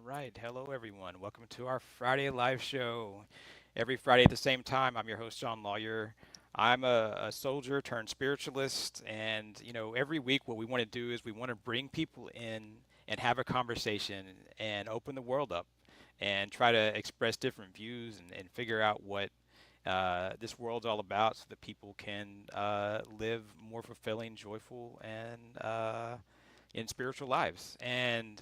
right. Hello, everyone. Welcome to our Friday live show. Every Friday at the same time, I'm your host, John Lawyer. I'm a soldier turned spiritualist. And, every week what we want to do is we want to bring people in and have a conversation and open the world up and try to express different views and figure out what this world's all about so that people can live more fulfilling, joyful, and in spiritual lives. And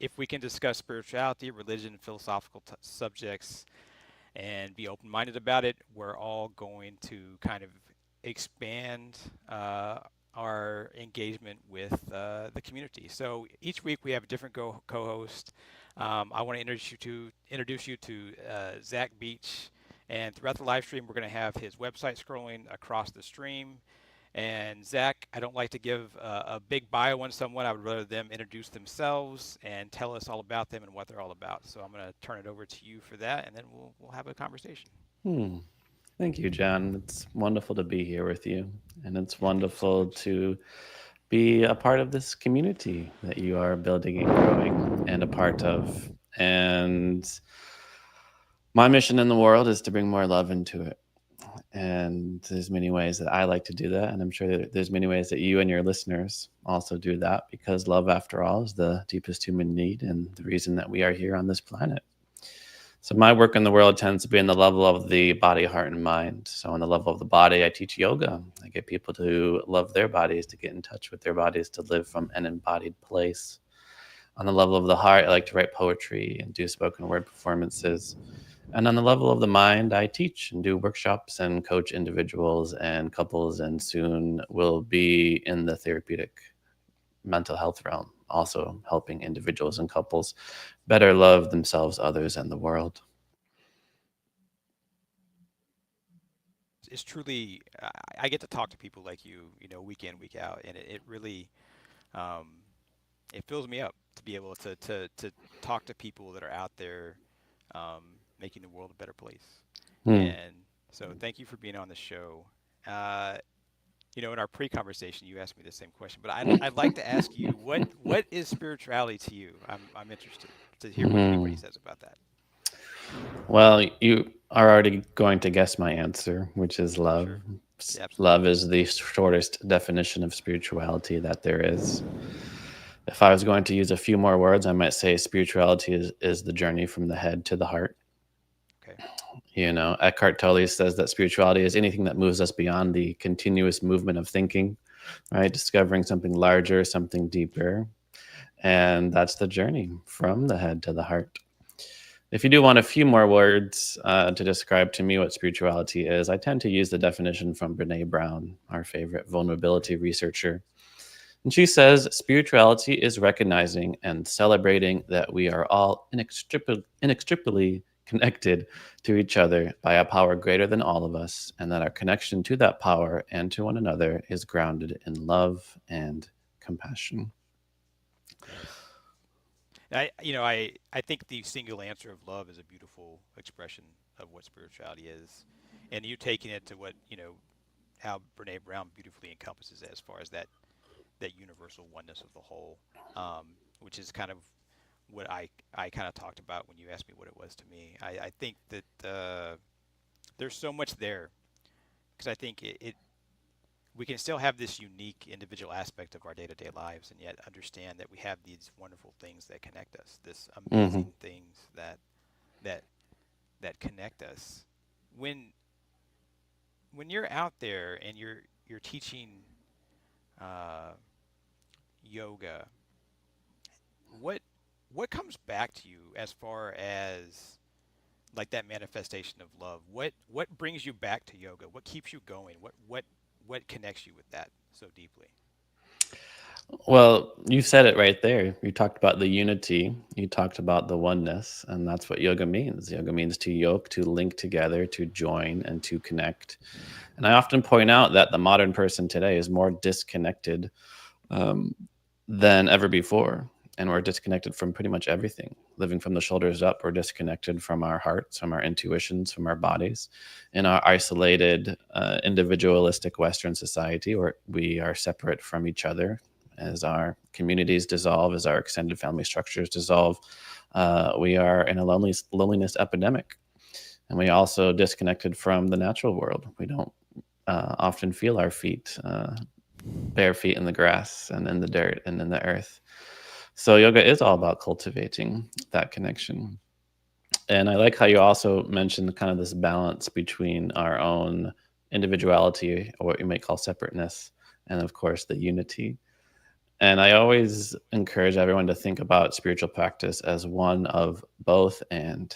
if we can discuss spirituality, religion, philosophical subjects, and be open minded about it, we're all going to kind of expand our engagement with the community. So each week we have a different co-host. I want to introduce you to Zach Beach, and throughout the live stream, we're going to have his website scrolling across the stream. And Zach, I don't like to give a big bio on someone. I would rather them introduce themselves and tell us all about them and what they're all about. So I'm going to turn it over to you for that, and then we'll have a conversation. Hmm. Thank you, John. It's wonderful to be here with you. And it's Yeah, thank you so wonderful much. to be a part of this community that you are building and growing and a part of. And my mission in the world is to bring more love into it. And there's many ways that I like to do that. And I'm sure that there's many ways that you and your listeners also do that because love, after all, is the deepest human need and the reason that we are here on this planet. So my work in the world tends to be in the level of the body, heart, and mind. So on the level of the body, I teach yoga. I get people to love their bodies, to get in touch with their bodies, to live from an embodied place. On the level of the heart, I like to write poetry and do spoken word performances. And on the level of the mind, I teach and do workshops and coach individuals and couples, and soon will be in the therapeutic mental health realm, also helping individuals and couples better love themselves, others, and the world. It's truly, I get to talk to people like you, week in, week out, and it really, um, it fills me up to be able to talk to people that are out there making the world a better place. Hmm. And so thank you for being on the show. Uh, in our pre-conversation, you asked me the same question, but I'd like to ask you, what is spirituality to you? I'm interested to hear what anybody Hmm. says about that. Well, you are already going to guess my answer, which is love. Sure. Yeah, absolutely. Love is the shortest definition of spirituality that there is. If I was going to use a few more words, I might say spirituality is the journey from the head to the heart. Okay. You know, Eckhart Tolle says that spirituality is anything that moves us beyond the continuous movement of thinking, right? Discovering something larger, something deeper. And that's the journey from the head to the heart. If you do want a few more words to describe to me what spirituality is, I tend to use the definition from Brene Brown, our favorite vulnerability researcher. And she says spirituality is recognizing and celebrating that we are all inextricably connected to each other by a power greater than all of us, and that our connection to that power and to one another is grounded in love and compassion. Yes. I think the single answer of love is a beautiful expression of what spirituality is, and you taking it to what how Brene Brown beautifully encompasses it as far as that universal oneness of the whole, which is kind of what I kind of talked about when you asked me what it was to me. I think that there's so much there because I think it we can still have this unique individual aspect of our day-to-day lives and yet understand that we have these wonderful things that connect us, this Hmm. amazing things that that connect us. When when you're out there and you're teaching uh, yoga, what what comes back to you as far as like that manifestation of love? What brings you back to yoga? What keeps you going? What connects you with that so deeply? Well, you said it right there. You talked about the unity, you talked about the oneness, and that's what yoga means. Yoga means to yoke, to link together, to join, and to connect. And I often point out that the modern person today is more disconnected um, than ever before. And we're disconnected from pretty much everything. Living from the shoulders up, we're disconnected from our hearts, from our intuitions, from our bodies. In our isolated, individualistic Western society, where we are separate from each other as our communities dissolve, as our extended family structures dissolve, we are in a loneliness epidemic. And we also disconnected from the natural world. We don't often feel our feet, bare feet in the grass and in the dirt and in the earth. So yoga is all about cultivating that connection. And I like how you also mentioned kind of this balance between our own individuality, or what you might call separateness, and of course the unity. And I always encourage everyone to think about spiritual practice as one of both and,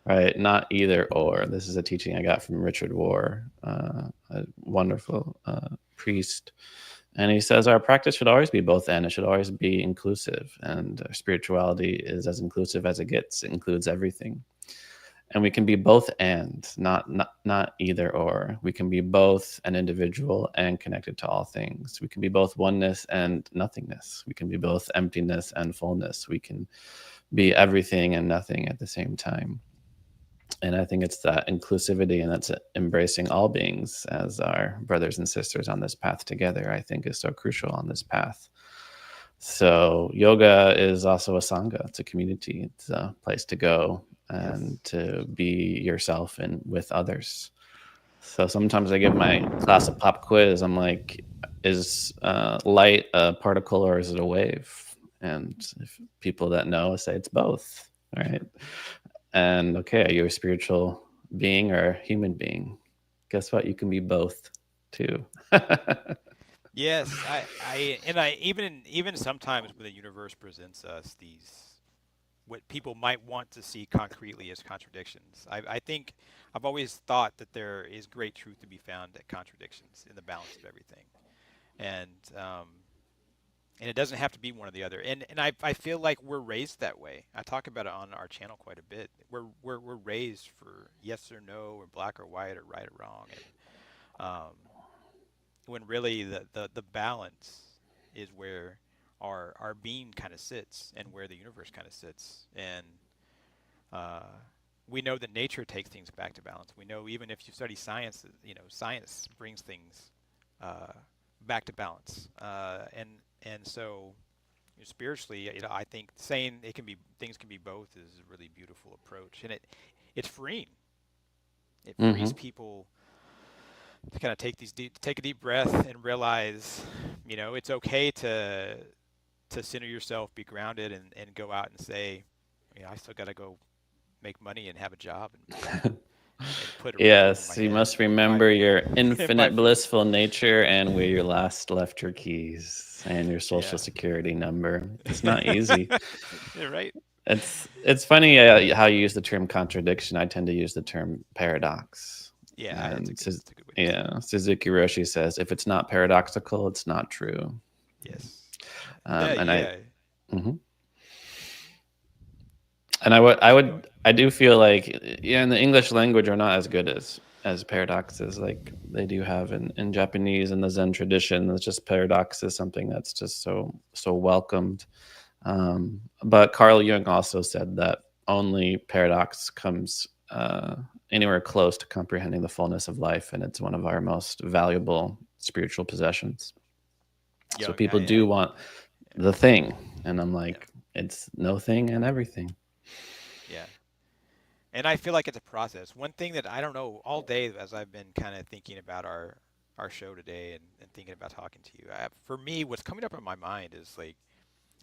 right? Not either or. This is a teaching I got from Richard Rohr, a wonderful priest. And he says our practice should always be both and. It should always be inclusive. And our spirituality is as inclusive as it gets. It includes everything. And we can be both and, not either or. We can be both an individual and connected to all things. We can be both oneness and nothingness. We can be both emptiness and fullness. We can be everything and nothing at the same time. And I think it's that inclusivity and that's embracing all beings as our brothers and sisters on this path together, I think is so crucial on this path. So yoga is also a sangha. It's a community. It's a place to go and Yes. to be yourself and with others. So sometimes I give my class a pop quiz. I'm like, is light a particle or is it a wave? And if people that know say it's both, right? And okay, are you a spiritual being or a human being? Guess what? You can be both too. Yes, I even sometimes when the universe presents us these what people might want to see concretely as contradictions. I think I've always thought that there is great truth to be found at contradictions in the balance of everything, and um, and it doesn't have to be one or the other. And I feel like we're raised that way. I talk about it on our channel quite a bit. We're raised for yes or no, or black or white, or right or wrong, and when really the balance is where our being kind of sits and where the universe kind of sits. And uh, we know that nature takes things back to balance. We know even if you study science, science brings things uh, back to balance. And so spiritually, I think saying it can be things can be both is a really beautiful approach, and it's freeing. It Hmm. frees people to kind of take a deep breath and realize, it's okay to center yourself, be grounded, and go out and say, I still got to go make money and have a job and put a roof over my Yes, you head must and buy remember your and buy infinite food. blissful nature and where you last left your keys and your social Yeah. security number. It's not easy. Yeah, right. It's funny how you use the term contradiction. I tend to use the term paradox. Yeah, And that's a good way to say it. yeah, Suzuki Roshi says, if it's not paradoxical, it's not true. Yes. Yeah, And I, yeah. mhm. And I do feel like yeah, in the English language are not as good as paradoxes like they do have in Japanese and the Zen tradition. It's just paradox is something that's just so welcomed. But Carl Jung also said that only paradox comes anywhere close to comprehending the fullness of life, and it's one of our most valuable spiritual possessions. So Young. people I do want yeah, the thing, and I'm yeah, like, it's no thing and everything. yeah. And I feel like it's a process. One thing that I don't know all day as I've been kind of thinking about our show today and thinking about talking to you. For me, what's coming up in my mind is like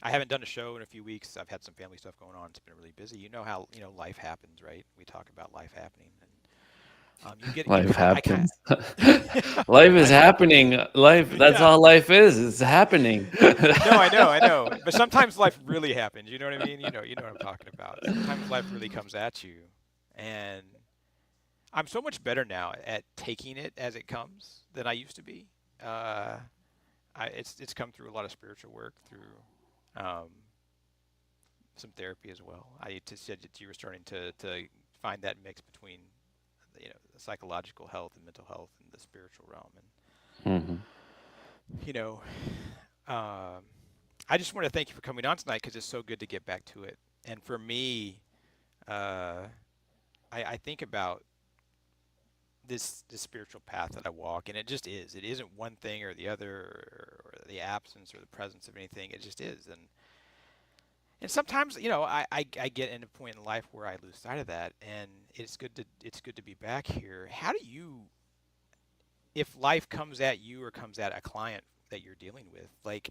I haven't done a show in a few weeks. I've had some family stuff going on. It's been really busy. You know how life happens, right? We talk about life happening, and you Life kind I kind happens. Life is life happens. happening. Life, that's Yeah. all life is. It's happening. No, I know. But sometimes life really happens. You know what I mean? You know what I'm talking about. Sometimes life really comes at you, and I'm so much better now at taking it as it comes than I used to be. Uh, it's come through a lot of spiritual work, through um, some therapy as well. I just said that you were starting to find that mix between the psychological health and mental health and the spiritual realm, and Hmm. you know, um, I just want to thank you for coming on tonight because it's so good to get back to it. And for me, uh, I think about this spiritual path that I walk, and it just is. It isn't one thing or the other, or the absence or the presence of anything. It just is. And sometimes, I get in a point in life where I lose sight of that, and it's good to be back here. How do you, if life comes at you or comes at a client that you're dealing with, like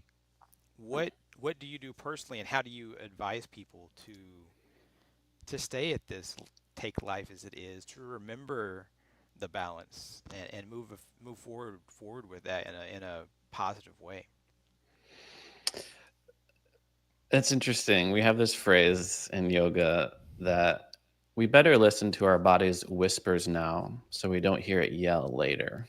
what do you do personally, and how do you advise people to stay at this, take life as it is, to remember the balance and move forward with that in a positive way? It's interesting. We have this phrase in yoga that we better listen to our body's whispers now so we don't hear it yell later.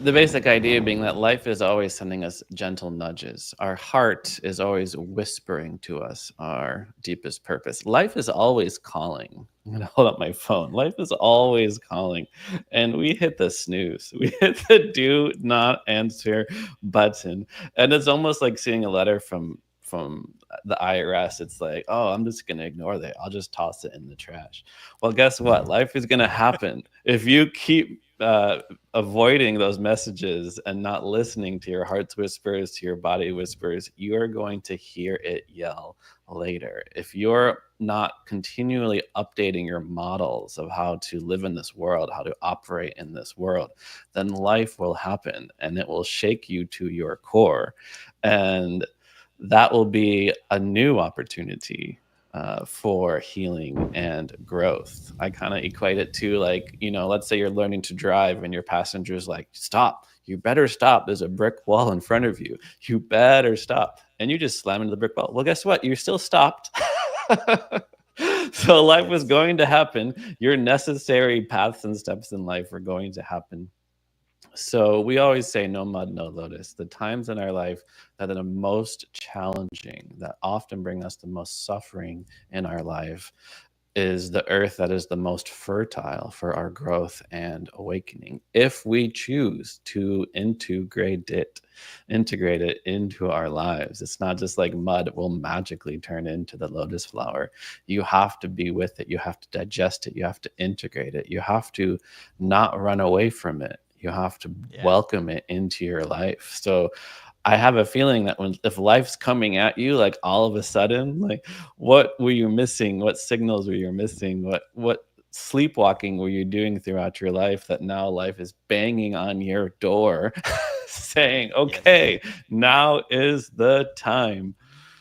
The basic idea being that life is always sending us gentle nudges. Our heart is always whispering to us our deepest purpose. Life is always calling. I'm going to hold up my phone. Life is always calling. And we hit the snooze. We hit the do not answer button. And it's almost like seeing a letter from the IRS. It's like, oh, I'm just going to ignore that. I'll just toss it in the trash. Well, guess what? Life is going to happen if you keep avoiding those messages and not listening to your heart's whispers, to your body whispers. You are going to hear it yell later. If you're not continually updating your models of how to live in this world, how to operate in this world, then life will happen and it will shake you to your core. And that will be a new opportunity for healing and growth. I kind of equate it to, like, let's say you're learning to drive and your passenger's like, stop. You better stop. There's a brick wall in front of you. You better stop. And you just slam into the brick wall. Well, guess what? You're still stopped. So life was Yes. going to happen. Your necessary paths and steps in life are going to happen. So we always say no mud, no lotus. The times in our life that are the most challenging, that often bring us the most suffering in our life, is the earth that is the most fertile for our growth and awakening. If we choose to integrate it into our lives, it's not just like mud will magically turn into the lotus flower. You have to be with it. You have to digest it. You have to integrate it. You have to not run away from it. You have to Yeah. welcome it into your life. So I have a feeling that if life's coming at you, like all of a sudden, like what were you missing? What signals were you missing? What sleepwalking were you doing throughout your life that now life is banging on your door saying, Yes. okay, now is the time.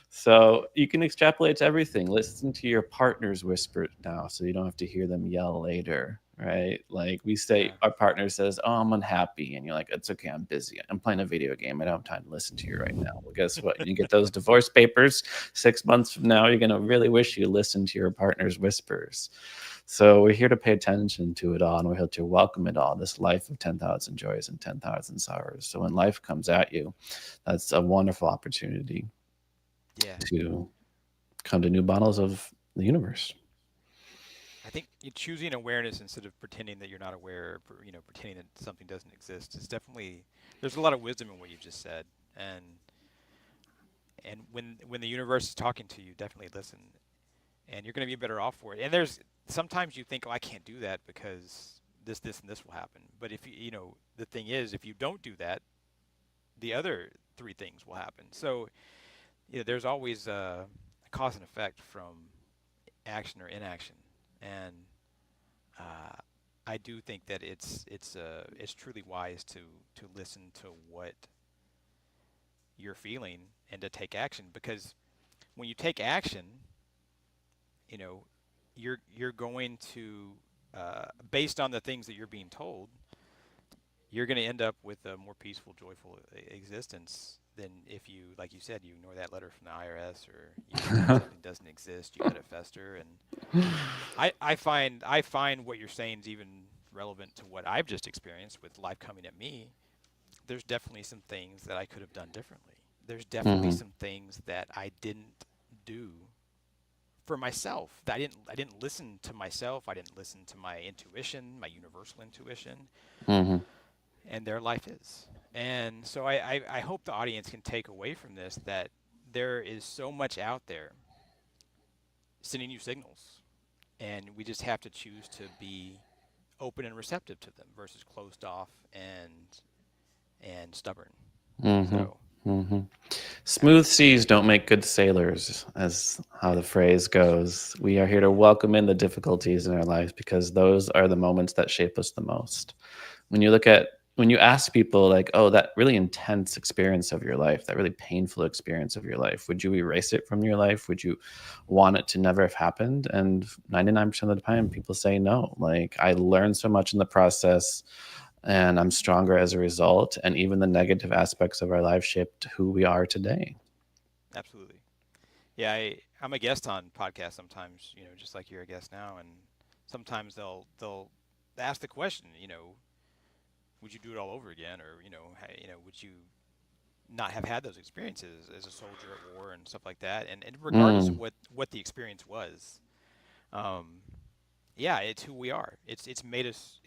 So you can extrapolate to everything. Listen to your partner's whisper now so you don't have to hear them yell later, right? Like we say, Yeah. our partner says, oh, I'm unhappy. And you're like, it's okay. I'm busy. I'm playing a video game. I don't have time to listen to you right now. Well, guess what? You get those divorce papers 6 months from now, you're going to really wish you listened to your partner's whispers. So we're here to pay attention to it all, and we're here to welcome it all, this life of 10,000 joys and 10,000 sorrows. So when life comes at you, that's a wonderful opportunity Yeah. to come to new bottles of the universe. I think choosing awareness instead of pretending that you're not aware, pretending that something doesn't exist is definitely, there's a lot of wisdom in what you just said. And when the universe is talking to you, definitely listen, and you're going to be better off for it. And there's sometimes you think, oh, I can't do that because this and this will happen. But if the thing is, if you don't do that, the other three things will happen. So there's always a cause and effect from action or inaction, and uh, I do think that it's truly wise to listen to what you're feeling and to take action, because when you take action, you know, you're going to based on the things that you're being told, you're going to end up with a more peaceful, joyful existence than if you, like you said, you ignore that letter from the IRS, or you pretend something doesn't exist, you let it fester. And I find what you're saying is even relevant to what I've just experienced with life coming at me. There's definitely some things that I could have done differently. There's definitely Hmm. some things that I didn't do for myself. I didn't listen to myself. I didn't listen to my intuition, my universal intuition, Hmm. and their life is. And so I hope the audience can take away from this that there is so much out there sending you signals, and we just have to choose to be open and receptive to them versus closed off and stubborn. Mm-hmm. So, Mm-hmm. I mean, Smooth seas don't make good sailors, as how the phrase goes. We are here to welcome in the difficulties in our lives because those are the moments that shape us the most. When you ask people like, oh, that really intense experience of your life, that really painful experience of your life, would you erase it from your life? Would you want it to never have happened? And 99% of the time people say no. Like, I learned so much in the process and I'm stronger as a result. And even the negative aspects of our life shaped who we are today. absolutely. Yeah, I'm a guest on podcasts sometimes, just like you're a guest now, and sometimes they'll ask the question, would you do it all over again, or would you not have had those experiences as a soldier at war and stuff like that, and regardless of Mm, what the experience was, um, yeah, it's who we are. It's made us.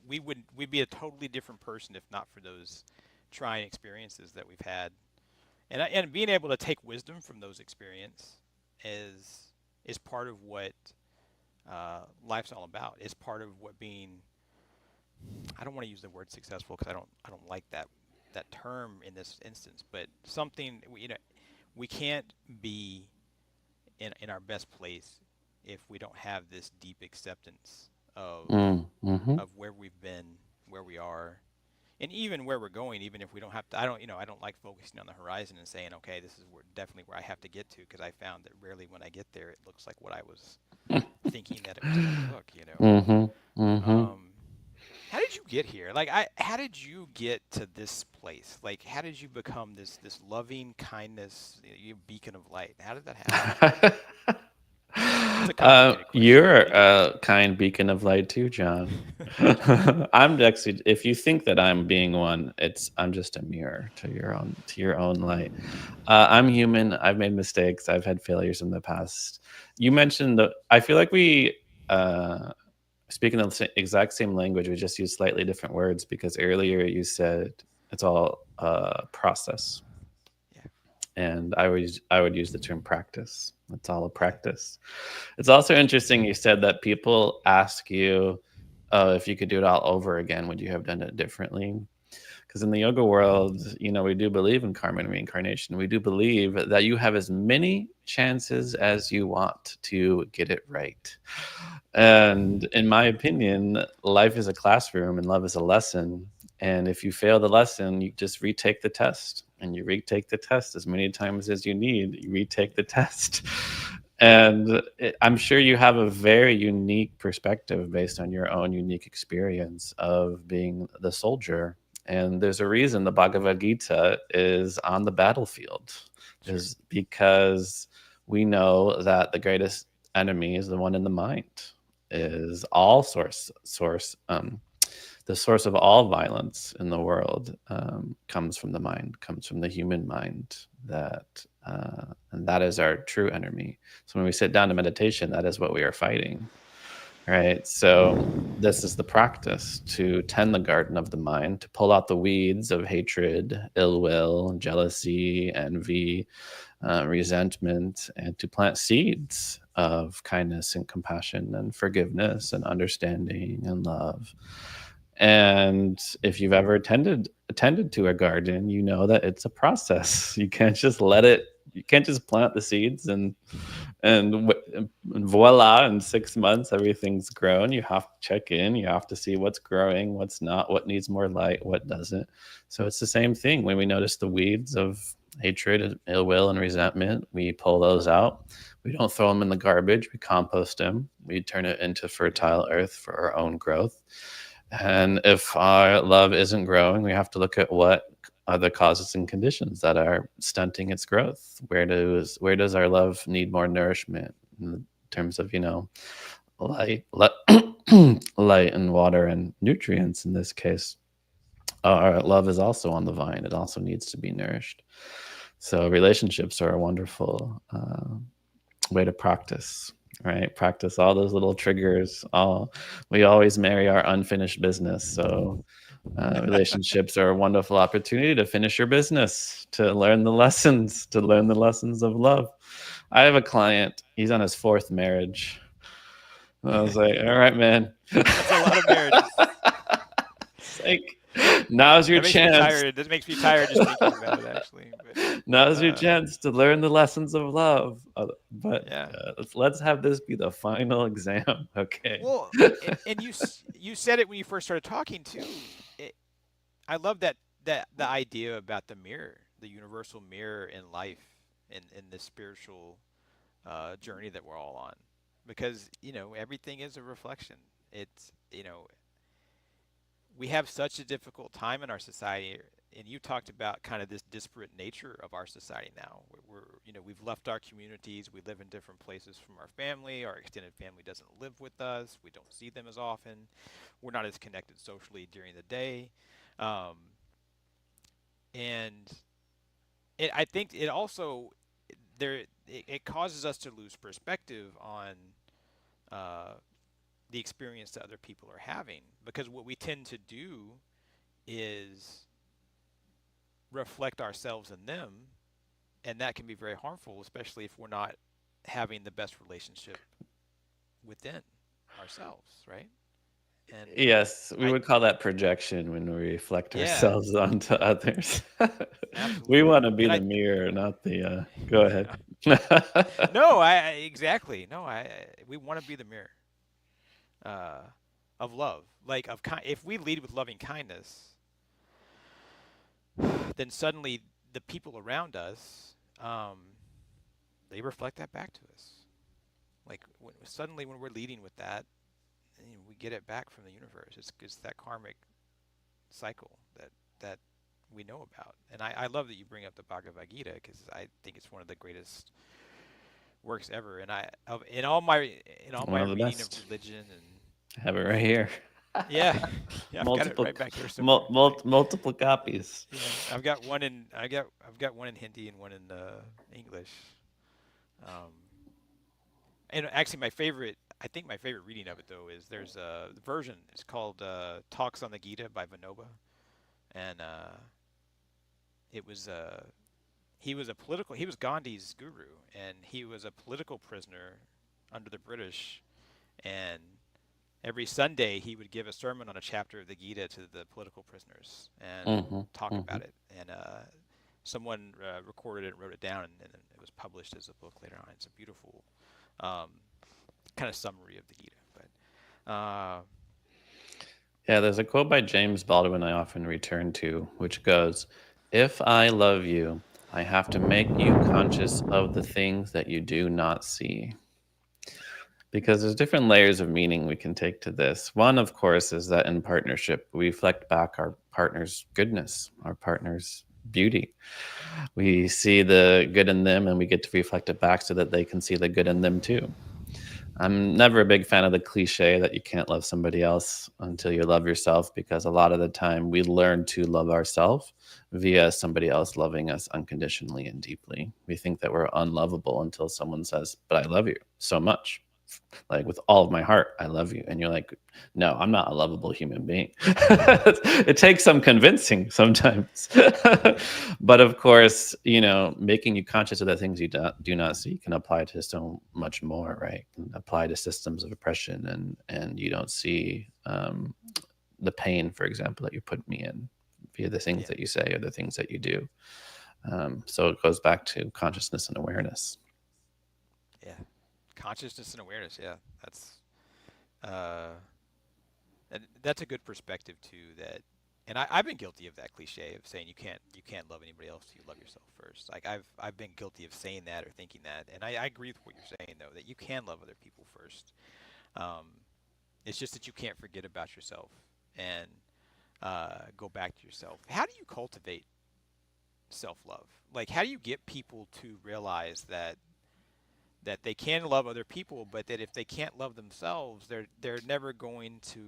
We'd be a totally different person if not for those trying experiences that we've had, and being able to take wisdom from those experiences is part of what life's all about. Is part of what being. I don't want to use the word successful because I don't like that term in this instance, but something we can't be in our best place if we don't have this deep acceptance mm-hmm. of where we've been, where we are, and even where we're going. Even if we don't have to, I don't like focusing on the horizon and saying, okay, this is definitely where I have to get to, because I found that rarely when I get there, it looks like what I was thinking that it was going to look. Mm-hmm. Mm-hmm. Um, how did you get here? How did you get to this place? Like, how did you become this loving kindness, beacon of light? How did that happen? It's a complicated question. You're a kind beacon of light too, John. I'm actually, if you think that I'm being one, I'm just a mirror to your own light. I'm human. I've made mistakes. I've had failures in the past. You mentioned I feel like we speaking the exact same language. We just use slightly different words because earlier you said it's all process, Yeah. and I would use the term practice. It's all a practice. It's also interesting you said that people ask you, if you could do it all over again, would you have done it differently? Because in the yoga world, we do believe in karma and reincarnation. We do believe that you have as many chances as you want to get it right. And in my opinion, life is a classroom and love is a lesson. And if you fail the lesson, you just retake the test and you retake the test as many times as you need. You retake the test. And I'm sure you have a very unique perspective based on your own unique experience of being the soldier. And there's a reason the Bhagavad Gita is on the battlefield, Sure. is because we know that the greatest enemy is the one in the mind, Yeah. is all the source of all violence in the world comes from the mind, comes from the human mind. And that is our true enemy. So when we sit down to meditation, that is what we are fighting, right? So this is the practice to tend the garden of the mind, to pull out the weeds of hatred, ill will, jealousy, envy, resentment, and to plant seeds of kindness and compassion and forgiveness and understanding and love. And if you've ever attended to a garden, you know that it's a process. You can't just let it. You can't just plant the seeds and voila, in 6 months everything's grown. You have to check in. You have to see what's growing, what's not, what needs more light, what doesn't. So it's the same thing when we notice the weeds of hatred, ill will, and resentment. We pull those out. We don't throw them in the garbage. We compost them. We turn it into Yeah. fertile earth for our own growth. And if our love isn't growing, we have to look at what are the causes and conditions that are stunting its growth. Where does our love need more nourishment in terms of light, light and water and nutrients? In this case, our love is also on the vine. It also needs to be nourished. So relationships are a wonderful way to practice, right? Practice all those little triggers. All We always marry our unfinished business. So relationships are a wonderful opportunity to finish your business, to learn the lessons of love. I have a client, he's on his fourth marriage. I was like, all right, man. That's a lot of marriages. It's like, Now's your That makes me chance. tired. That makes me tired just thinking about it, actually. Now's your Uh, chance to learn the lessons of love. But yeah. let's have this be the final exam, okay? Well, and you said it when you first started talking too. I love that the idea about the mirror, the universal mirror in life, in this spiritual journey that we're all on, because everything is a reflection. It's we have such a difficult time in our society, and you talked about kind of this disparate nature of our society now. We've left our communities, we live in different places from our family. Our extended family doesn't live with us. We don't see them as often. We're not as connected socially during the day. Um, and I think it also it causes us to lose perspective on uh, the experience that other people are having, because what we tend to do is reflect ourselves in them, and that can be very harmful, especially if we're not having the best relationship within ourselves, right? And Yes, we I would call that projection when we reflect yeah, ourselves onto others. We absolutely. want to be And the I mirror, not the. Go ahead. yeah. No, exactly. No, we want to be the mirror uh, of love, like if we lead with loving kindness, then suddenly the people around us, um, they reflect that back to us. Like suddenly when we're leading with that, we get it back from the universe. It's that karmic cycle that we know about. And I love that you bring up the Bhagavad Gita, because I think it's one of the greatest works ever. And in all One my of the reading of best. religion and I have it right here. yeah, yeah, I've got it multiple, right back here somewhere. multiple copies. Yeah, I've got one in Hindi and one in English. Um, and actually, I think my favorite reading of it though is there's a version. It's called Talks on the Gita by Vinoba, and it was he was Gandhi's guru, and he was a political prisoner under the British, and every Sunday he would give a sermon on a chapter of the Gita to the political prisoners and Hmm. talk Hmm. about it. And someone recorded it and wrote it down, and it was published as a book later on. It's a beautiful um, kind of summary of the Gita. But Yeah, there's a quote by James Baldwin I often return to, which goes, "If I love you, I have to make you conscious of the things that you do not see." Because there's different layers of meaning we can take to this. One, of course, is that in partnership, we reflect back our partner's goodness, our partner's beauty. We see the good in them and we get to reflect it back so that they can see the good in them too. I'm never a big fan of the cliche that you can't love somebody else until you love yourself, because a lot of the time we learn to love ourselves via somebody else loving us unconditionally and deeply. We think that we're unlovable until someone says, "But I love you so much. Like with all of my heart, I love you." And you're like, "No, I'm not a lovable human being." It takes some convincing sometimes. But of course, making you conscious of the things you do not see can apply to so much more, right? Can apply to systems of oppression, and you don't see the pain, for example, that you put me in via the things yeah, that you say or the things that you do. So it goes back to consciousness and awareness. yeah, consciousness and awareness. Yeah, uh, that's a good perspective too. And I've been guilty of that cliche of saying you can't love anybody else till you love yourself first. Like I've been guilty of saying that or thinking that, and I agree with what you're saying though, that you can love other people first. Um, it's just that you can't forget about yourself and go back to yourself. How do you cultivate self love? Like how do you get people to realize that they can love other people, but that if they can't love themselves, they're never going to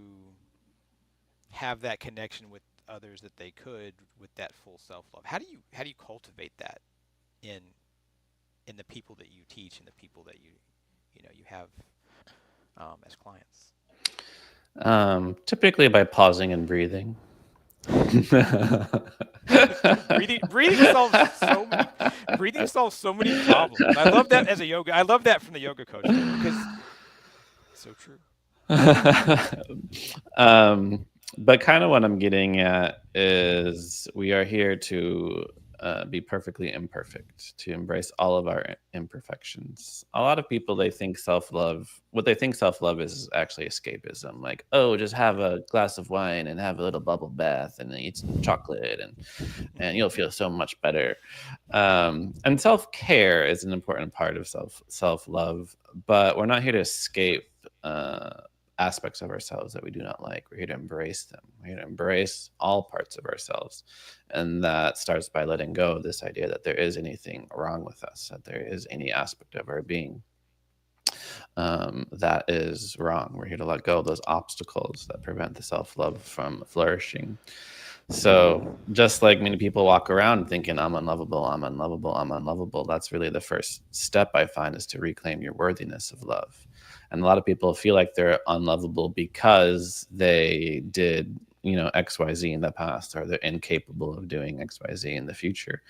have that connection with others that they could with that full self love. How do you cultivate that in the people that you teach and the people that you have as clients? Typically by pausing and breathing. Dude, breathing solves so many problems. I love that as a yoga. I love that from the yoga coach though, because it's so true. um, but kind of what I'm getting at is we are here to be perfectly imperfect, to embrace all of our imperfections. A lot of people, they think self love, what they think self love is actually escapism. Like, oh, just have a glass of wine and have a little bubble bath and then eat some chocolate and you'll feel so much better. And self care is an important part of self love, but we're not here to escape. Aspects of ourselves that we do not like. We're here to embrace them. We're here to embrace all parts of ourselves. And that starts by letting go of this idea that there is anything wrong with us, that there is any aspect of our being that is wrong. We're here to let go of those obstacles that prevent the self love from flourishing. So, just like many people walk around thinking, I'm unlovable, I'm unlovable, I'm unlovable, that's really the first step I find is to reclaim your worthiness of love. And a lot of people feel like they're unlovable because they did, XYZ in the past, or they're incapable of doing XYZ in the future.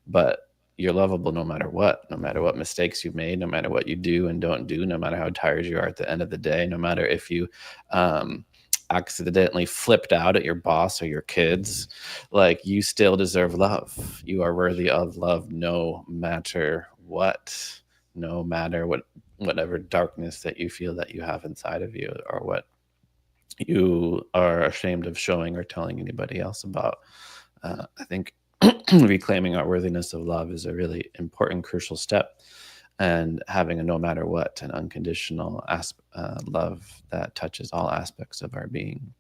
But you're lovable no matter what mistakes you've made, no matter what you do and don't do, no matter how tired you are at the end of the day, no matter if you um, accidentally flipped out at your boss or your kids, like you still deserve love. You are worthy of love no matter what, no matter whatever darkness that you feel that you have inside of you, or what you are ashamed of showing or telling anybody else about. I think reclaiming our worthiness of love is a really important, crucial step. And having a no matter what, an unconditional love that touches all aspects of our being.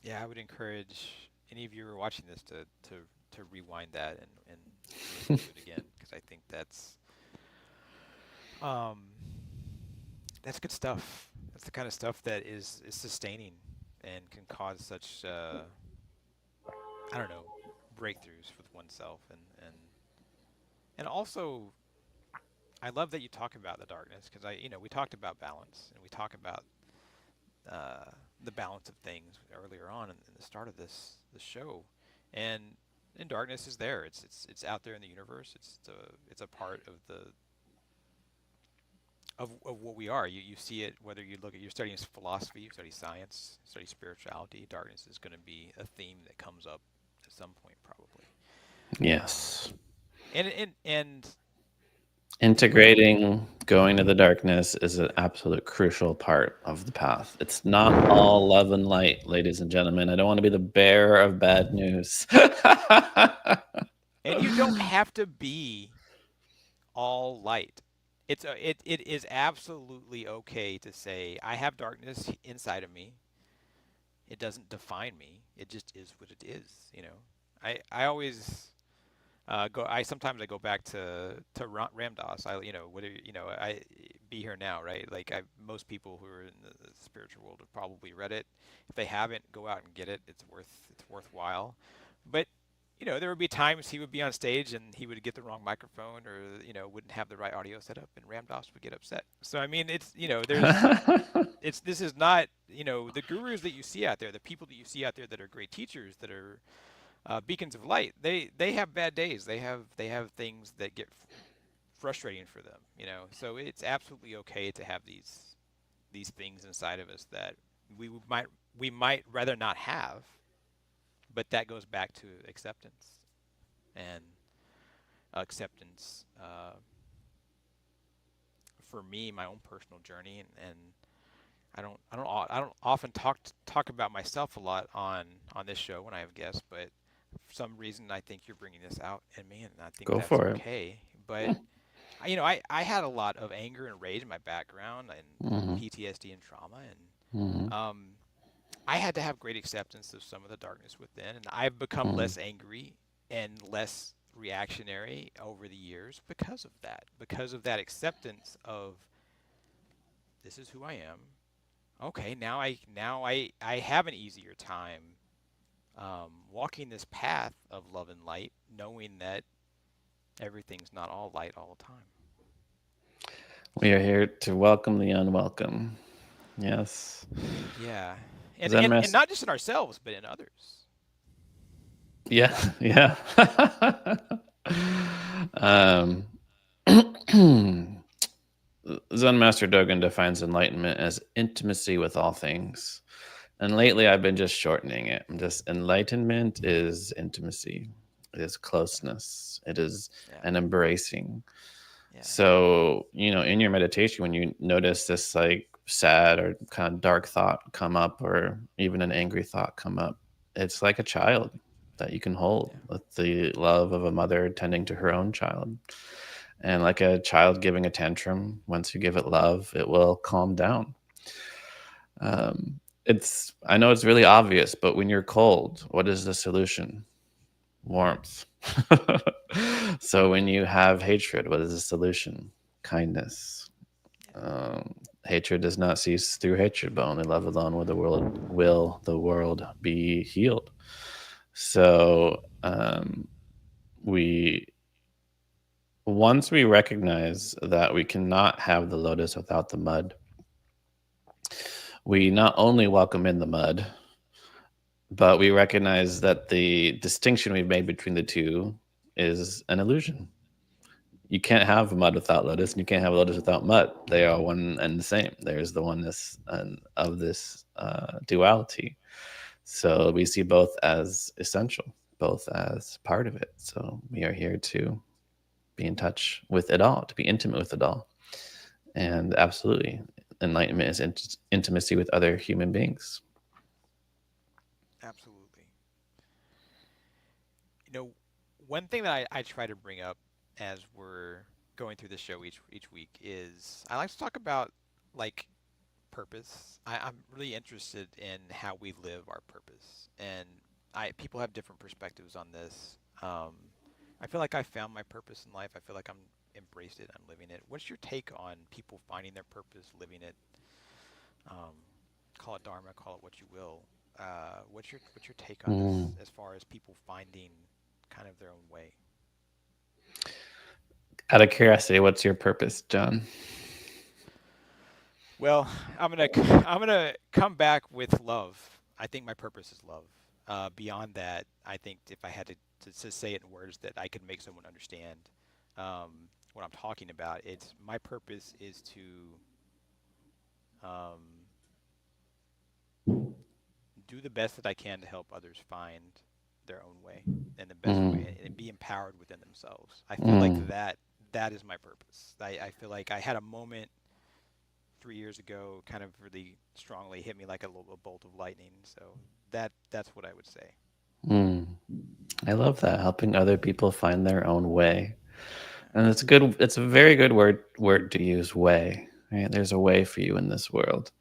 Yeah, I would encourage any of you who are watching this to rewind that and listen to it again, because I think um, that's good stuff. That's the kind of stuff that is sustaining and can cause such I don't know, breakthroughs with oneself, and also I love that you talk about the darkness, because we talked about balance, and we talk about the balance of things earlier on in the start of this show, and darkness is there. It's out there in the universe. It's a part of the of what we are. You see it whether you look at, you're studying philosophy, you study science, you study spirituality. Darkness is going to be a theme that comes up at some point, probably. Um, Yes. and when it Integrating going to the darkness is an absolute crucial part of the path. It's not all love and light, ladies and gentlemen. I don't want to be the bearer of bad news. and you don't have to be all light. It is absolutely okay to say I have darkness inside of me. It doesn't define me. It just is what it is. I always go. I sometimes I go back to Ram Dass. Whether I be here now, right? Like most people who are in the spiritual world have probably read it. If they haven't, go out and get it. It's worthwhile. But there would be times he would be on stage and he would get the wrong microphone, or wouldn't have the right audio set up, and Ram Dass would get upset. So I mean, it's this is not the gurus that you see out there, the people that you see out there that are great teachers, that are beacons of light. They have bad days. They have things that get frustrating for them. So it's absolutely okay to have these things inside of us that we might rather not have, but that goes back to acceptance, and acceptance for me, my own personal journey, and I don't often talk about myself a lot on this show when I have guests, but for some reason I think you're bringing this out in me, and I think Go that's for it. okay. But I had a lot of anger and rage in my background, and Hmm. PTSD and trauma, Hmm. and I had to have great acceptance of some of the darkness within, and I've become Hmm. less angry and less reactionary over the years because of that acceptance of this is who I am. Okay, now I have an easier time walking this path of love and light, knowing that everything's not all light all the time. We are here to welcome the unwelcome. Yes. Yeah, and Zen and and Master. not just in ourselves, but in others. Yeah. Yeah. um, Zen Master Dogen defines enlightenment as intimacy with all things, And lately I've been just shortening it. I'm just enlightenment is intimacy, it is closeness, it is Yeah. an embracing. Yeah. So, in your meditation, when you notice this like sad or kind of dark thought come up, or even an angry thought come up, it's like a child that you can hold Yeah. with the love of a mother tending to her own child. And like a child giving a tantrum, once you give it love, it will calm down. I know it's really obvious, but when you're cold, what is the solution? Warmth. So when you have hatred, what is the solution? Kindness. Yeah. Um, Hatred does not cease through hatred, but only love alone will the world be healed. So we once we recognize that we cannot have the lotus without the mud, we not only welcome in the mud, but we recognize that the distinction we've made between the two is an illusion. You can't have mud without lotus, and you can't have lotus without mud. They are one and the same. There's the oneness of this duality. So we see both as essential, both as part of it. So we are here to be in touch with it all, to be intimate with it all. And absolutely, enlightenment is intimacy with other human beings. Absolutely. You know, one thing that I try to bring up as we're going through the show each week is I like to talk about like purpose. I'm really interested in how we live our purpose, and I people have different perspectives on this. I feel like I found my purpose in life. I feel like I'm embraced it. I'm living it. What's your take on people finding their purpose, living it? Um, Call it dharma, call it what you will. What's your take on Mm. this as far as people finding kind of their own way? Out of curiosity, what's your purpose, John? Well, I'm gonna come back with love. I think my purpose is love. Beyond that, I think if I had to say it in words that I could make someone understand what I'm talking about, it's my purpose is to um, do the best that I can to help others find their own way and the best Mm. way and be empowered within themselves. I feel like Mm. that is my purpose. I feel like I had a moment 3 years ago, kind of really strongly hit me like a bolt of lightning. So that's what I would say. Mm. I love that, helping other people find their own way. Yeah, And it's a very good word to use, way. Right? There's a way for you in this world.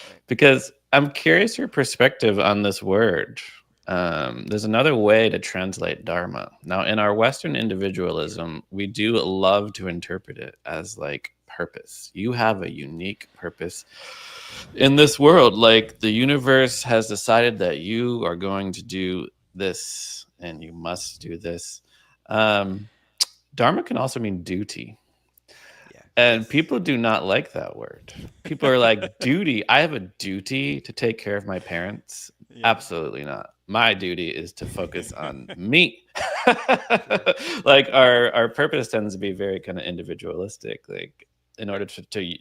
right. Because I'm curious your perspective on this word. There's another way to translate dharma. Now, in our Western Sure. individualism, we do love to interpret it as like purpose. You have a unique purpose in this world. Like the universe has decided that you are going to do this and you must do this. Um, Dharma can also mean duty. Yeah. And Yes. people do not like that word. People are like, duty. I have a duty to take care of my parents. Yeah. Absolutely not. My duty is to focus on me. Sure. Like our purpose tends to be very kind of individualistic. Like in order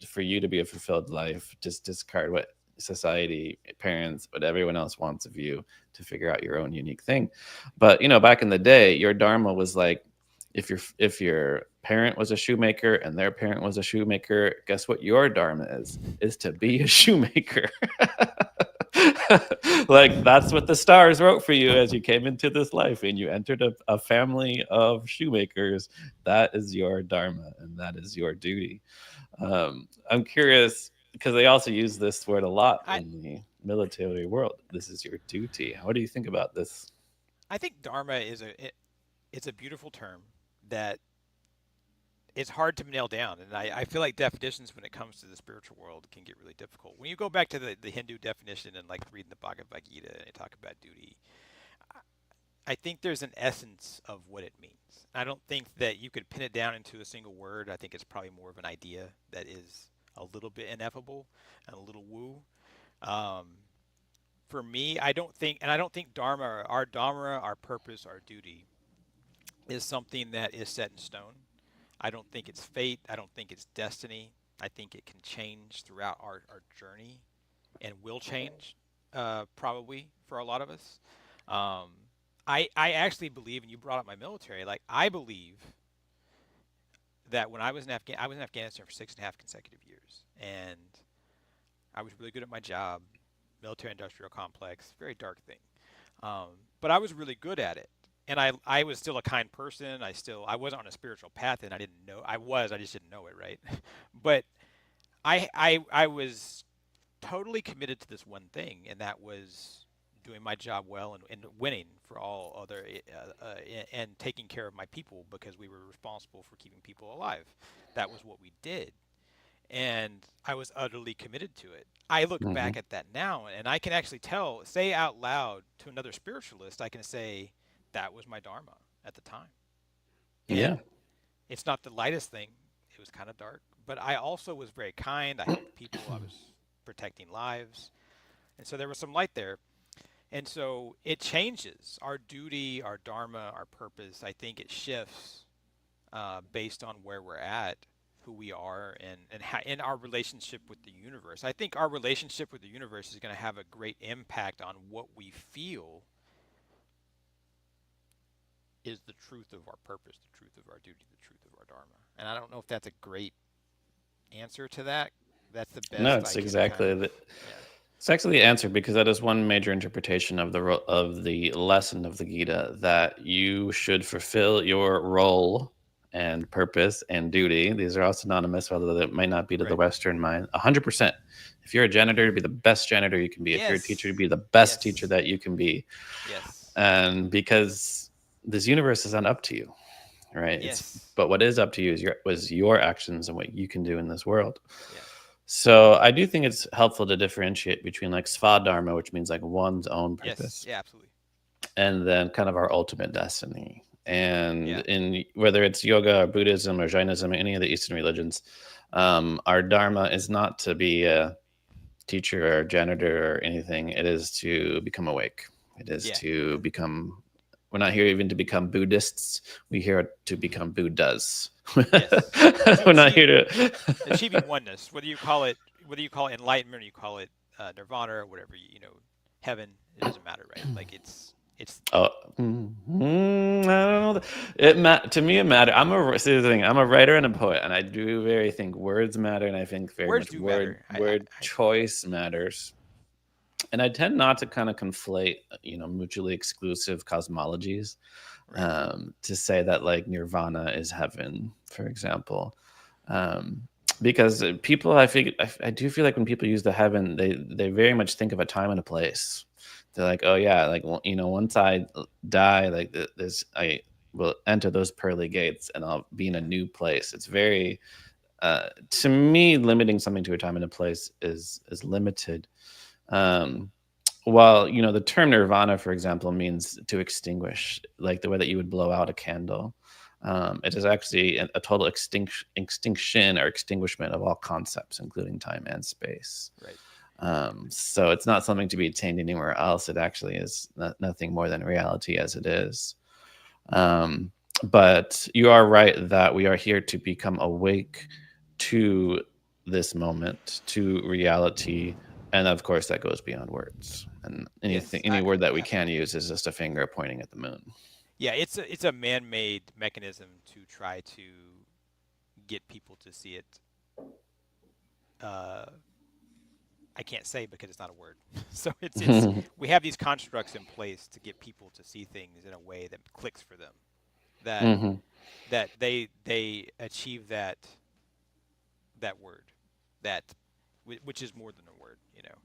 for you to be a fulfilled life, just discard what society, parents, what everyone else wants of you to figure out your own unique thing. But back in the day, your dharma was like if your parent was a shoemaker and their parent was a shoemaker, guess what your dharma is to be a shoemaker. Like that's what the stars wrote for you as you came into this life and you entered a family of shoemakers. That is your dharma and that is your duty. I'm curious because they also use this word a lot I in the military world. This is your duty. What do you think about this? I think dharma it's a beautiful term that it's hard to nail down, and I feel like definitions when it comes to the spiritual world can get really difficult. When you go back to the Hindu definition and like reading the Bhagavad Gita and they talk about duty, I think there's an essence of what it means. I don't think that you could pin it down into a single word. I think it's probably more of an idea that is a little bit ineffable and a little woo. Um, for me, I don't think dharma, our purpose, our duty is something that is set in stone. I don't think it's fate. I don't think it's destiny. I think it can change throughout our journey and will change. probably for a lot of us. Um, I actually believe, and you brought up my military. Like I believe that when I was in Afghanistan for 6.5 consecutive years, and I was really good at my job, military industrial complex, very dark thing. Um, but I was really good at it, and I was still a kind person. I wasn't on a spiritual path, and I didn't know I just didn't know it, right? But I was totally committed to this one thing, and that was doing my job well and winning for all other and taking care of my people because we were responsible for keeping people alive. That was what we did, and I was utterly committed to it. I look Hmm. back at that now, and I can actually say out loud to another spiritualist, I can say that was my dharma at the time. Yeah. And it's not the lightest thing. It was kind of dark, but I also was very kind. I helped people. I was protecting lives. And so there was some light there. And so it changes our duty, our dharma, our purpose. I think it shifts based on where we're at, who we are, and our relationship with the universe. I think our relationship with the universe is going to have a great impact on what we feel is the truth of our purpose, the truth of our duty, the truth of our dharma. And I don't know if that's a great answer to that. That's the No, best it's I can kind exactly of, the, yeah. it's actually the answer because that is one major interpretation of of the lesson of the Gita that you should fulfill your role and purpose and duty. These are all synonymous, although it might not be to the Right. Western mind. 100%. If you're a janitor, to be the best janitor you can be. If you're a teacher, to Yes. be the best teacher Yes. that you can be. Yes. And because this universe is not up to you, right? It's Yes. but what is up to you is your actions and what you can do in this world. Yeah. So I do think it's helpful to differentiate between like svadharma, which means like one's own Yes. purpose, Yeah, absolutely. and then kind of our ultimate destiny. And Yeah. in whether it's yoga or Buddhism or Jainism or any of the Eastern religions, our dharma is not to be a teacher or janitor or anything. It is to become awake. It is Yeah. to become. We're not here even to become Buddhists. We're here to become Buddhas. Yes. To We're not here achieve to. achieving oneness, whether you call it enlightenment or you call it nirvana or whatever, heaven, it doesn't matter, right? Like it's Oh, I don't know. To me, it matters. See the thing. I'm a writer and a poet, and I do very think words matter, and I think very words much do matter. word I choice matters. And I tend not to kind of conflate, mutually exclusive cosmologies. right. To say that like nirvana is heaven, for example, um, because people, I do feel like when people use the heaven, they very much think of a time and a place. They're like, oh yeah, like well, once I die, like this, I will enter those pearly gates and I'll be in a Yeah. new place. It's very, to me, limiting something to a time and a place is limited. Um, well, the term nirvana, for example, means to extinguish, like the way that you would blow out a candle. It is actually a total extinction or extinguishment of all concepts, including time and space. Right. So it's not something to be attained anywhere else. It actually is nothing more than reality as it is. Um, but you are right that we are here to become awake to this moment, to reality, and of course that goes beyond words. And Yes. any word that we can Absolutely. use is just a finger pointing at the moon. Yeah. It's a man-made mechanism to try to get people to see it. Uh, I can't say because it's not a word. So it's we have these constructs in place to get people to see things in a way that clicks for them. That Hmm. they achieve that word, that which is more than a word, you know.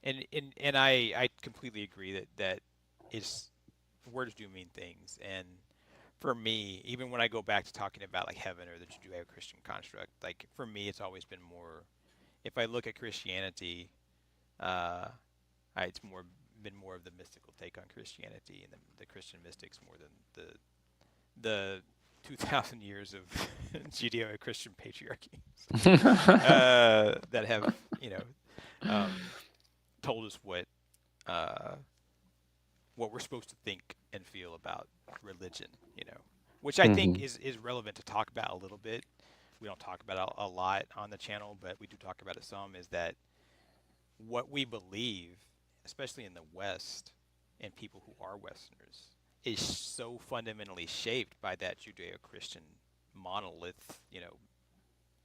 And I completely agree that is words do mean things. And for me, even when I go back to talking about like heaven or the Judeo-Christian construct, like for me, it's always been more. If I look at Christianity, uh, it's been more of the mystical take on Christianity and the Christian mystics more than the 2,000 years of Judeo-Christian patriarchy that have told us uh, what we're supposed to think and feel about religion, which I think Hmm. is relevant to talk about a little bit. We don't talk about it a lot on the channel, but we do talk about it some. Is that what we believe, especially in the West, and people who are Westerners, is so fundamentally shaped by that Judeo-Christian monolith,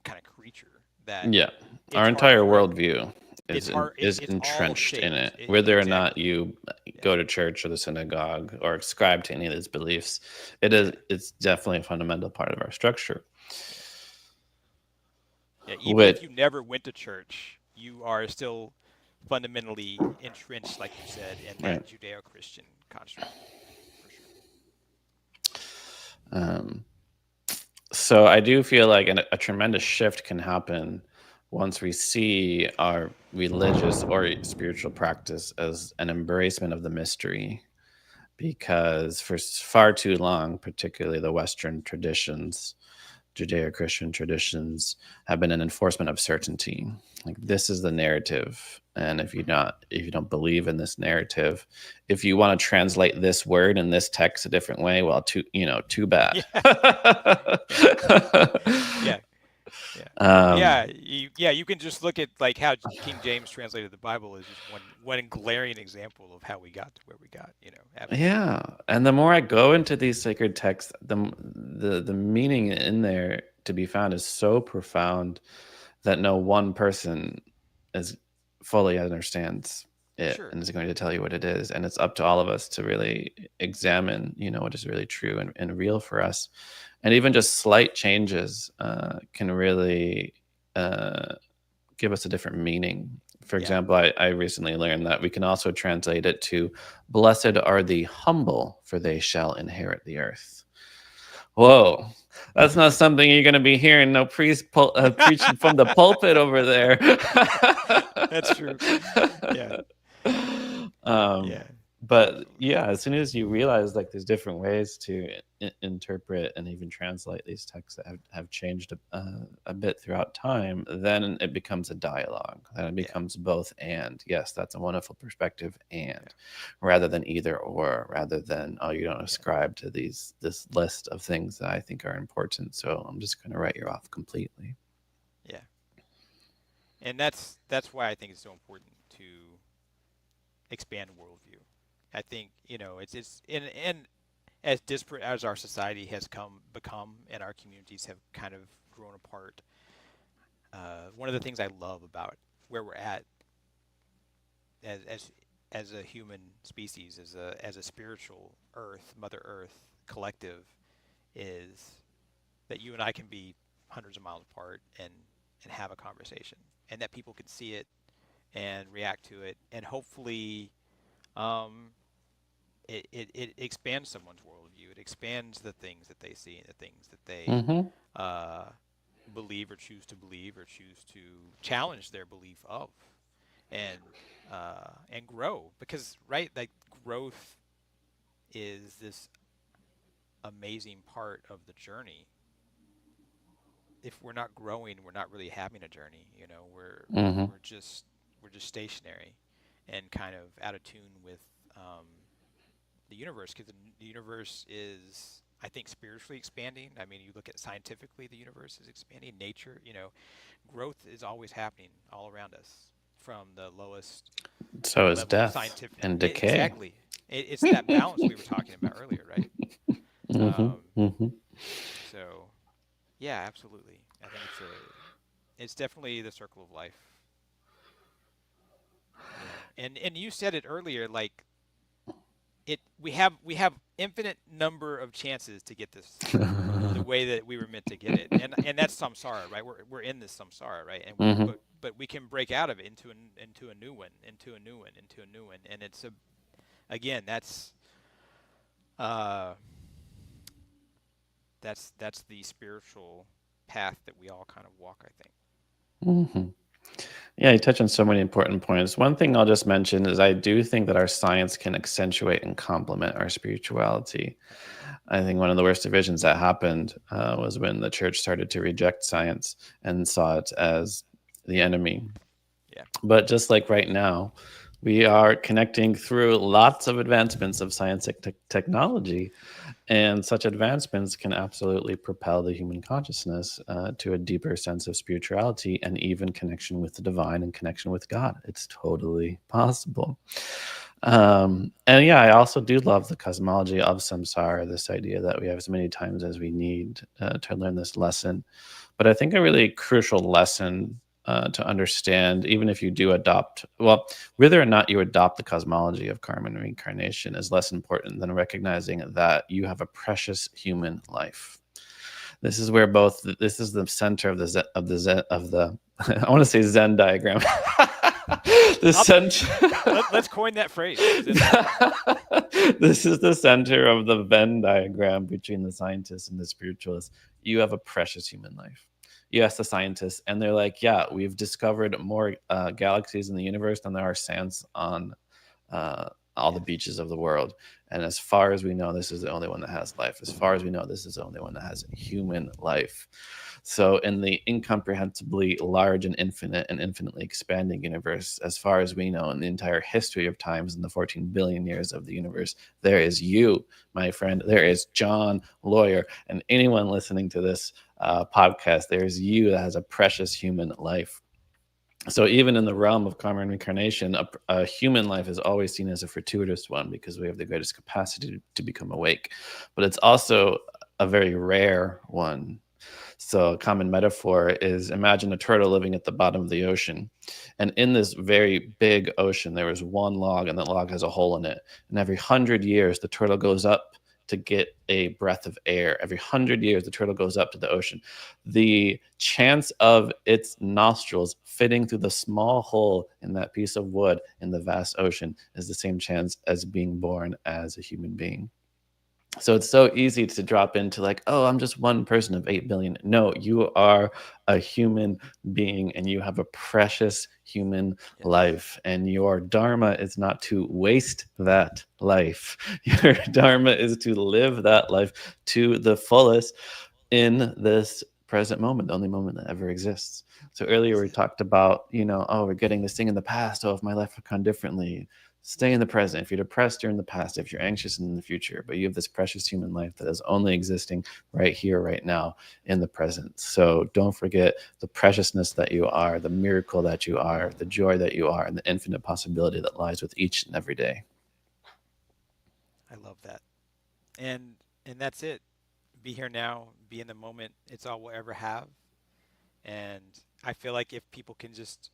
kind of creature that Yeah. Our it's hard entire for it. worldview It's hard. is It's all entrenched in shaped. it, whether or not Exactly. you Yeah. go to church or the synagogue or ascribe to any of these beliefs. Yeah. It's definitely a fundamental part of our structure. Yeah. Yeah. Even Which if you never went to church, you are still fundamentally entrenched, like you said, in right. that Judeo-Christian construct, for sure. Um, so I do feel like a tremendous shift can happen once we see our religious or spiritual practice as an embracement of the mystery, because for far too long, particularly the Western traditions, Judeo-Christian traditions, have been an enforcement of certainty. Like, Yeah. this is the narrative, and if you don't believe in this narrative, if you want to translate this word in this text a different way, well, too bad. Yeah. Yeah. Yeah. Yeah. um, Yeah, you can just look at like how King James translated the Bible is just one glaring example of how we got to where we got, absolutely. yeah, and the more I go into these sacred texts, the meaning in there to be found is so profound that no one person is fully understands it Sure. and is going to tell you what it is. And it's up to all of us to really examine, what is really true and real for us. And even just slight changes can really uh, give us a different meaning. For Yeah. example, I recently learned that we can also translate it to "Blessed are the humble, for they shall inherit the earth." Whoa, that's not something you're going to be hearing no priest preaching from the pulpit over there. That's true. Yeah. um, Yeah. but Absolutely. yeah, as soon as you realize like there's different ways to interpret and even translate these texts that have changed a bit throughout time, then it becomes a dialogue. Then it Yeah. becomes both and. Yes, that's a wonderful perspective, Yeah. and rather than either or, rather than, oh, you don't Yeah. ascribe to this list of things that I think are important, so I'm just going to write you off completely. Yeah. And that's why I think it's so important to expand worldview. I think, it's and as disparate as our society has become and our communities have kind of grown apart, one of the things I love about where we're at as as as a human species, as a spiritual Earth, Mother Earth collective, is that you and I can be hundreds of miles apart and have a conversation, and that people can see it and react to it, and hopefully, um, it expands someone's worldview. It expands the things that they see and the things that they Mm-hmm. uh, believe or choose to challenge their belief of, and and grow, because right, like, growth is this amazing part of the journey. If we're not growing, we're not really having a journey. Mm-hmm. We're just stationary and kind of out of tune with um, the universe, because the universe is, I think, spiritually expanding. I mean, you look at scientifically, the universe is expanding. Nature, growth is always happening all around us, from the lowest So is level of death scientific. and decay. Exactly. It's that balance we were talking about earlier, right? Mm-hmm. Um, Mm-hmm. so yeah, absolutely. I think it's definitely the circle of life. And you said it earlier, like, we have infinite number of chances to get this the way that we were meant to get it, and that's samsara, right? We're in this samsara, right? And Mm-hmm. but we can break out of it into a new one, into a new one, into a new one, and it's a again uh that's the spiritual path that we all kind of walk, I think. Mm-hmm. Yeah, you touch on so many important points. One thing I'll just mention is I do think that our science can accentuate and complement our spirituality. Absolutely. I think one of the worst divisions that happened was when the church started to reject science and saw it as the enemy. Yeah. But just like right now, We are connecting through lots of advancements of science and technology, and such advancements can absolutely propel the human consciousness to a deeper sense of spirituality and even connection with the divine and connection with God. It's totally possible. And yeah, I also do love the cosmology of samsara, this idea that we have as many times as we need to learn this lesson. But I think a really crucial lesson to understand, even if you do adopt, well, whether or not you adopt the cosmology of karma and reincarnation is less important than recognizing that you have a precious human life. This is where both this is the center of the I want to say Zen diagram. The I'll t- center. let's coin that phrase, Zen diagram. This is the center of the Venn diagram between the scientists and the spiritualists. You have a precious human life. You ask the scientists, and they're like, "Yeah, we've discovered more galaxies in the universe than there are sands on uh, all the Yes. beaches of the world. And as far as we know, this is the only one that has life. As far as we know, this is the only one that has human life." So, in the incomprehensibly large and infinite and infinitely expanding universe, as far as we know, in the entire history of times, in the 14 billion years of the universe, there is you, my friend. There is John, lawyer, and anyone listening to this podcast. There is you that has a precious human life. So even in the realm of karma and reincarnation, a human life is always seen as a fortuitous one because we have the greatest capacity to become awake. But it's also a very rare one. So a common metaphor is imagine a turtle living at the bottom of the ocean. And in this very big ocean, there is one log, and that log has a hole in it. And every 100 years, the turtle goes up to get a breath of air. Every 100 years, the turtle goes up to the ocean. The chance of its nostrils fitting through the small hole in that piece of wood in the vast ocean is the same chance as being born as a human being. So it's so easy to drop into like, oh, I'm just one person of 8 billion. No, you are a human being and you have a precious human Yes. life. And your dharma is not to waste that life. Your dharma is to live that life to the fullest in this present moment, the only moment that ever exists. So earlier That's we it. talked about, oh, we're getting this thing in the past. Oh, if my life had gone differently. Stay in the present. If you're depressed, you're in the past. If you're anxious, in the future. But you have this precious human life that is only existing right here, right now, in the present. So don't forget the preciousness that you are, the miracle that you are, the joy that you are, and the infinite possibility that lies with each and every day. I love that. And that's it. Be here now, be in the moment. It's all we'll ever have. And I feel like if people can just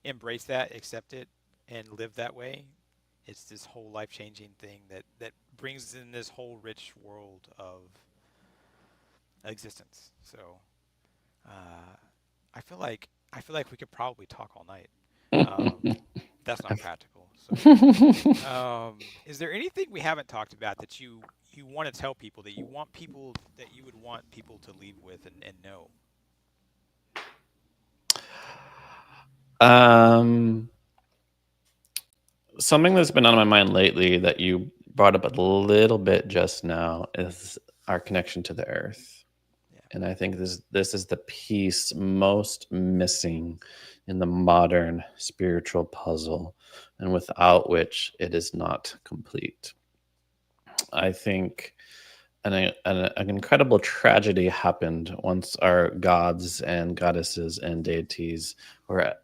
embrace that, accept it, and live that way, it's this whole life-changing thing that brings in this whole rich world of existence. So uh, I feel like we could probably talk all night. Um, that's not practical. So, is there anything we haven't talked about that you want to tell people that you want people that you would want people to leave with and know? um, Something that's been on my mind lately that you brought up a little bit just now is our connection to the earth. Yeah, And I think this is the piece most missing in the modern spiritual puzzle, and without which it is not complete. I think an incredible tragedy happened once our gods and goddesses and deities were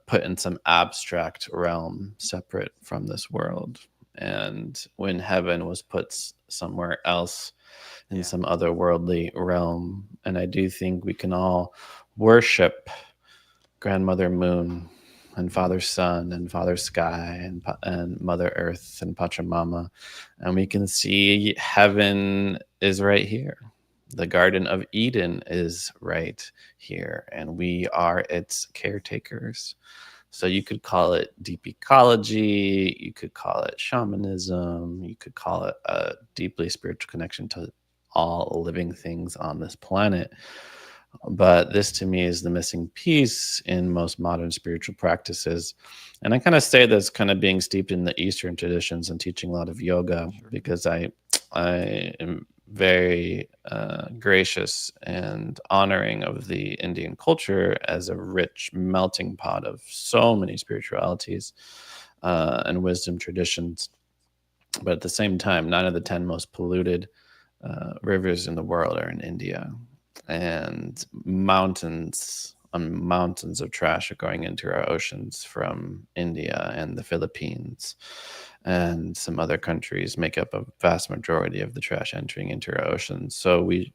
put in some abstract realm separate from this world. And when heaven was put somewhere else in yeah, some otherworldly realm. And I do think we can all worship Grandmother Moon and Father Sun and Father Sky and Mother Earth and Pachamama, and we can see heaven is right here. The Garden of Eden is right here, and we are its caretakers. So you could call it deep ecology, you could call it shamanism, you could call it a deeply spiritual connection to all living things on this planet. But this to me is the missing piece in most modern spiritual practices. And I kind of say this kind of being steeped in the Eastern traditions and teaching a lot of yoga sure. because I am very gracious and honoring of the Indian culture as a rich melting pot of so many spiritualities. and wisdom traditions. But at the same time, 9 of the 10 most polluted rivers in the world are in India, and mountains on mountains of trash are going into our oceans from India and the Philippines, and some other countries make up a vast majority of the trash entering into our oceans. So we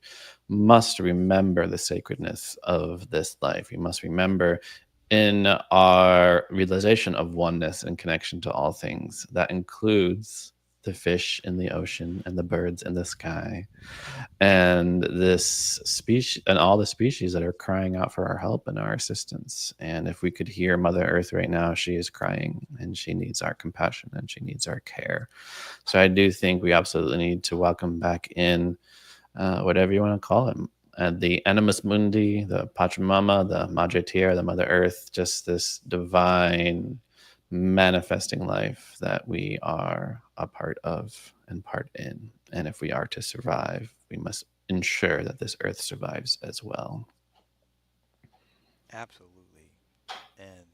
must remember the sacredness of this life. We must remember in our realization of oneness and connection to all things. That includes the fish in the ocean and the birds in the sky and this species and all the species that are crying out for our help and our assistance. And if we could hear Mother Earth right now, she is crying and she needs our compassion and she needs our care. So I do think we absolutely need to welcome back in whatever you want to call it. The Animus Mundi, the Pachamama, the Madre Tierra, the Mother Earth, just this divine manifesting life that we are a part of and part in. And if we are to survive, we must ensure that this earth survives as well. Absolutely. And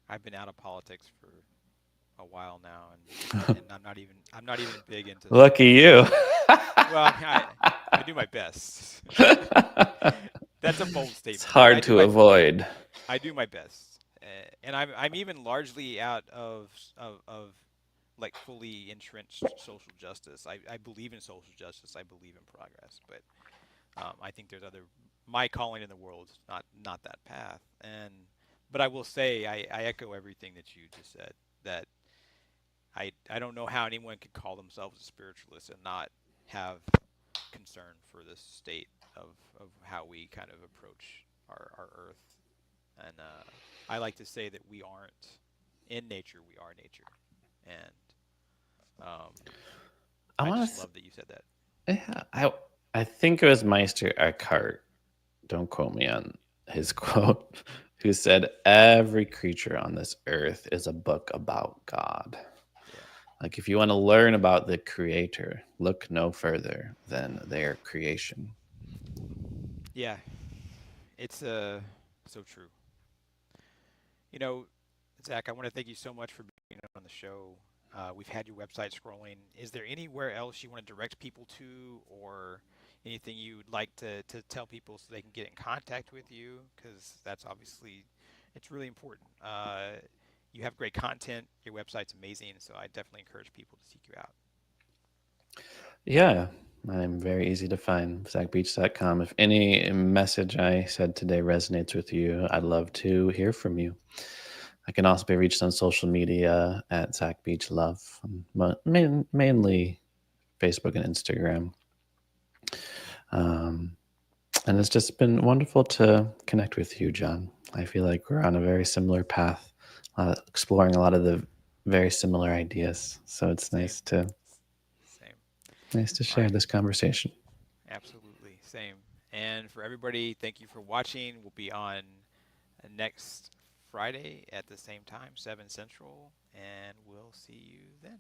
I've been out of politics for a while now, and I'm not even big into Lucky social you. justice. Well, I do my best. That's a bold It's statement, but hard to avoid. I do my best, and I'm even largely out of like fully entrenched social justice. I believe in social justice. I believe in progress, but I think there's other my calling in the world is not that path. And but I will say I echo everything that you just said. That I don't know how anyone could call themselves a spiritualist and not have concern for this state of how we kind of approach our earth. And I like to say that we aren't in nature, we are nature. And um, I I want just to. love that you said that. Yeah, I think it was Meister Eckhart. Don't quote me on his quote. Who said every creature on this earth is a book about God. Yeah. Like, if you want to learn about the creator, look no further than their creation. Yeah. It's so true. You know, Zach, I want to thank you so much for being on the show. We've had your website scrolling. Is there anywhere else you want to direct people to, or anything you would like to tell people so they can get in contact with you? Because that's obviously it's really important. You have great content. Your website's amazing, so I definitely encourage people to seek you out. Yeah, I'm very easy to find. ZachBeach.com. If any message I said today resonates with you, I'd love to hear from you. I can also be reached on social media at Zach Beach Love, mainly Facebook and Instagram. Um, and it's just been wonderful to connect with you, John. I feel like we're on a very similar path, exploring a lot of the very similar ideas. So it's Same, same. nice to All share right. this conversation. Absolutely. Same. And for everybody, thank you for watching. We'll be on next Friday at the same time, 7 Central, and we'll see you then.